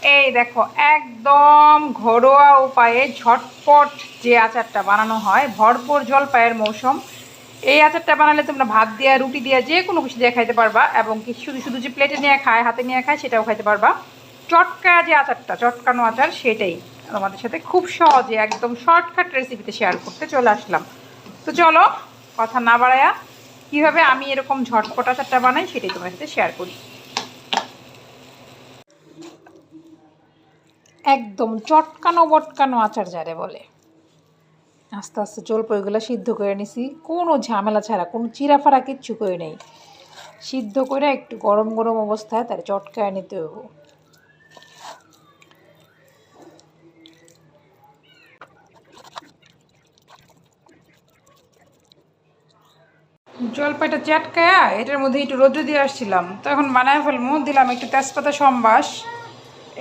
এই দেখো, একদম ঘরোয়া উপায়ে ঝটপট যে আচারটা বানানো হয়, ভরপুর জলপাইয়ের মৌসুম। এই আচারটা বানালে তোমরা ভাত দিয়া, রুটি দিয়া, যে কোনো কিছু দিয়ে খাইতে পারবা, এবং কি শুধু শুধু যে প্লেটে নিয়ে খায়, হাতে নিয়ে খায়, সেটাও খাইতে পারবা। চটকা যে আচারটা, চটকানো আচার, সেটাই তোমাদের সাথে খুব সহজে একদম শর্টকাট রেসিপিতে শেয়ার করতে চলে আসলাম। তো চলো কথা না বাড়ায়া কীভাবে আমি এরকম ঝটপট আচারটা বানাই সেটাই তোমার সাথে শেয়ার করি। একদম চটকানো বটকানো আচার যারে বলে। আস্তে আস্তে জলপাইগুলো সিদ্ধ করে নিছি, কোনো ঝামেলা ছাড়া, কোনো চিরাফাড়া কিচ্ছু করে নেই। সিদ্ধ করে একটু গরম গরম অবস্থায় তার চটকায় নিতে হবো। জলপাইটা চটকায়া এটার মধ্যে একটু রোদ্র দিয়ে আসছিলাম, তো এখন বানায় ফেলবো। দিলাম একটু তেজপাতা সম্বাস,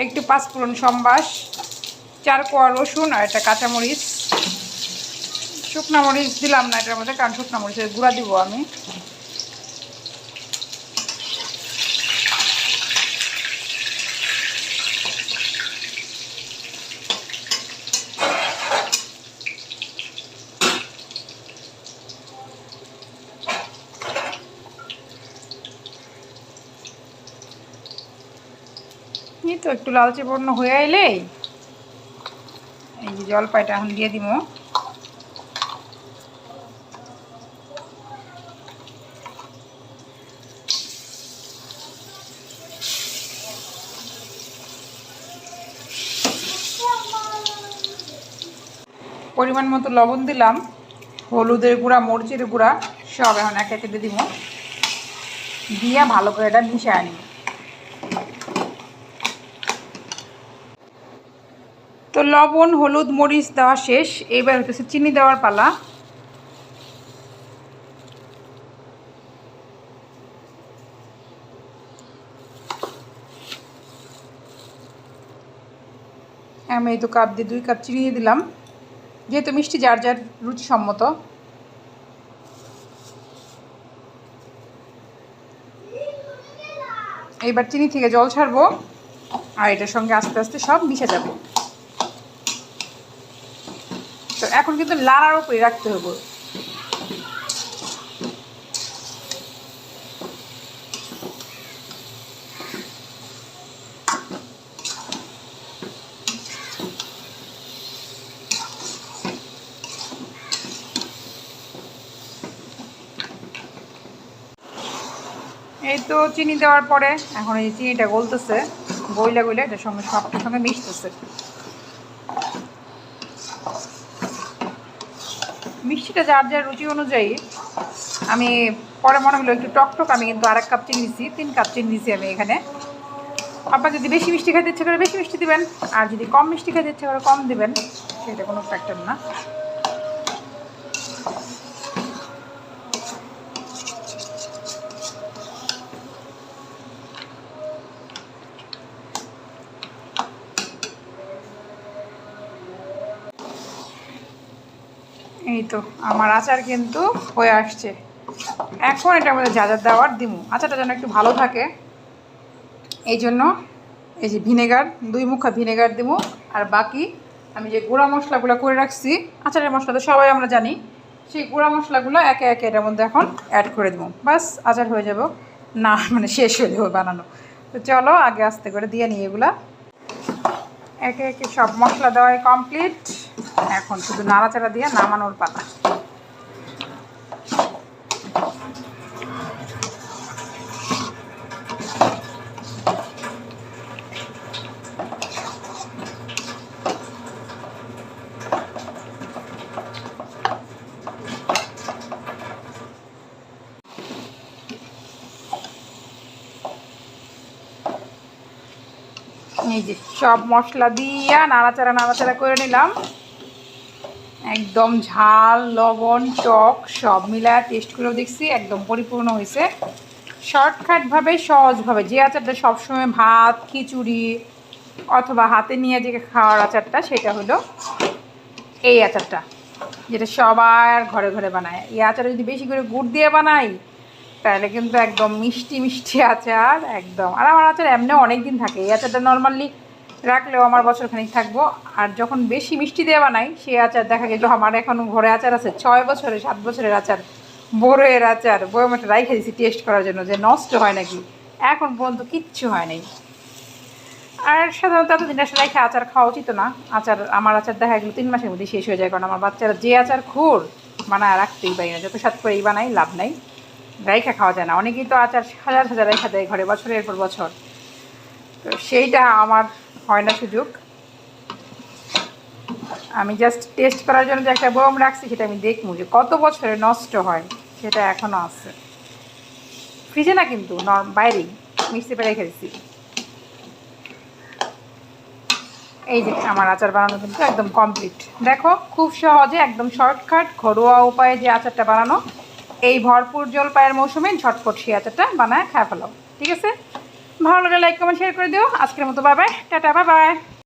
একটু পাঁচফোড়ন সম্বাস, 4 কোয়া রসুন আর একটা কাঁচামরিচ। শুকনা মরিচ দিলাম না এটার মধ্যে, কারণ শুকনা মরিচের গুঁড়া দিব আমি। এই তো একটু লালচে বর্ণ হয়ে এলেই এই যে জলপাইটা এখন দিয়ে দিব। পরিমাণ মতো লবণ দিলাম, হলুদের গুঁড়া, মরিচের গুঁড়া সব এখন এক একে দিয়ে দিব, দিয়ে ভালো করে এটা মিশিয়ে নিই। তো লবণ, হলুদ, মরিচ দেওয়া শেষ, এবার হচ্ছে চিনি দেওয়ার পালা। আমি এই তো কাপ দিয়ে 2 কাপ চিনি দিয়ে দিলাম, যেহেতু মিষ্টি যার যার রুচিসম্মত। এইবার চিনি থেকে জল ছাড়বো, আর এটার সঙ্গে আস্তে আস্তে সব মিশে যাবে। তো এখন কিন্তু লাড়ার উপরে রাখতে হবে। এই তো চিনি দেওয়ার পরে এখন এই চিনিটা গলতেছে, গইলা গইলা এটার সঙ্গে সবটার সঙ্গে মিশতেছে। মিষ্টিটা যার যার রুচি অনুযায়ী, আমি পরে মনে হলো একটু টকটক, আমি কিন্তু 1 কাপ চিনি দিচ্ছি, 3 কাপ চিনি দিচ্ছি আমি এখানে। আপনার যদি বেশি মিষ্টি খেতে ইচ্ছে করে বেশি মিষ্টি দিবেন, আর যদি কম মিষ্টি খেতে ইচ্ছে করে কম দিবেন, সেটা কোনো ফ্যাক্টর না। এই তো আমার আচার কিন্তু হয়ে আসছে। এখন এটার মধ্যে যা যা দেওয়ার দিমু, আচারটা যেন একটু ভালো থাকে এই জন্য এই যে ভিনেগার, 2 মুখা ভিনেগার দিমু। আর বাকি আমি যে গুঁড়া মশলাগুলো করে রাখছি, আচারের মশলা তো সবাই আমরা জানি, সেই গুঁড়া মশলাগুলো একে একে এটার মধ্যে এখন অ্যাড করে দেবো। বাস আচার হয়ে যাব, না মানে শেষ হয়ে যাবে বানানো। তো চলো আগে আস্তে করে দিয়ে নিই এগুলা। একে একে সব মশলা দেওয়াই কমপ্লিট, এখন শুধু নাড়াচাড়া দিয়ে নামানোর পালা। এই যে সব মশলা দিয়া নাড়াচাড়া নাড়াচাড়া করে নিলাম, একদম ঝাল, লবণ, টক সব মিলায় টেস্ট করেও দেখছি, একদম পরিপূর্ণ হয়েছে। শর্টকাটভাবে, সহজভাবে, যে আচারটা সবসময় ভাত, খিচুড়ি অথবা হাতে নিয়ে যে খাওয়ার আচারটা, সেটা হলো এই আচারটা, যেটা সবার ঘরে ঘরে বানায়। এই আচারটা যদি বেশি করে গুড় দিয়ে বানাই, তাহলে কিন্তু একদম মিষ্টি মিষ্টি আচার একদম। আর আমার আচার এমনি অনেক দিন থাকে, এই আচারটা নর্মালি রাখলেও আমার বছরখানিক থাকবো। আর যখন বেশি মিষ্টি দিয়ে বানাই সেই আচার দেখা গেল আমার এখনও ঘরে আচার আছে 6 বছরের 7 বছরের আচার, বড়ের আচার বয়মটা রাইখে দিয়েছি টেস্ট করার জন্য যে নষ্ট হয় নাকি, এখন পর্যন্ত কিচ্ছু হয় নাই। আর সাধারণত এতদিন আসলে রেখে আচার খাওয়া উচিত না। আমার আচার দেখা গেলো 3 মাসের মধ্যে শেষ হয়ে যায়, কারণ আমার বাচ্চারা যে আচার খোর বানায় রাখতেই পারি না, যত স্বাদ করেই বানাই লাভ নাই, রাইখা খাওয়া যায় না। অনেকেই তো আচার হাজার হাজার রেখা দেয় ঘরে বছরের পর বছর, তো সেইটা আমার হয় না সুযোগ। আমি জাস্ট টেস্ট করার জন্য যে একটা বয়ম রাখছি সেটা আমি দেখবো যে কত বছরে নষ্ট হয়, সেটা এখনও আছে ফ্রিজে না, কিন্তু বাইরেই মিক্সি পেরে রেখে দিচ্ছি। এই যে আমার আচার বানানো কিন্তু একদম কমপ্লিট। দেখো খুব সহজে একদম শর্টকাট ঘরোয়া উপায়ে যে আচারটা বানানো, এই ভরপুর জলপাইয়ের মৌসুমে ঝটপট সেই আচারটা বানায় খায় ফেলাও। ঠিক আছে, ভালো লাগলে লাইক কমেন্ট শেয়ার করে দিও। আজকের মতো bye bye, tata, bye bye.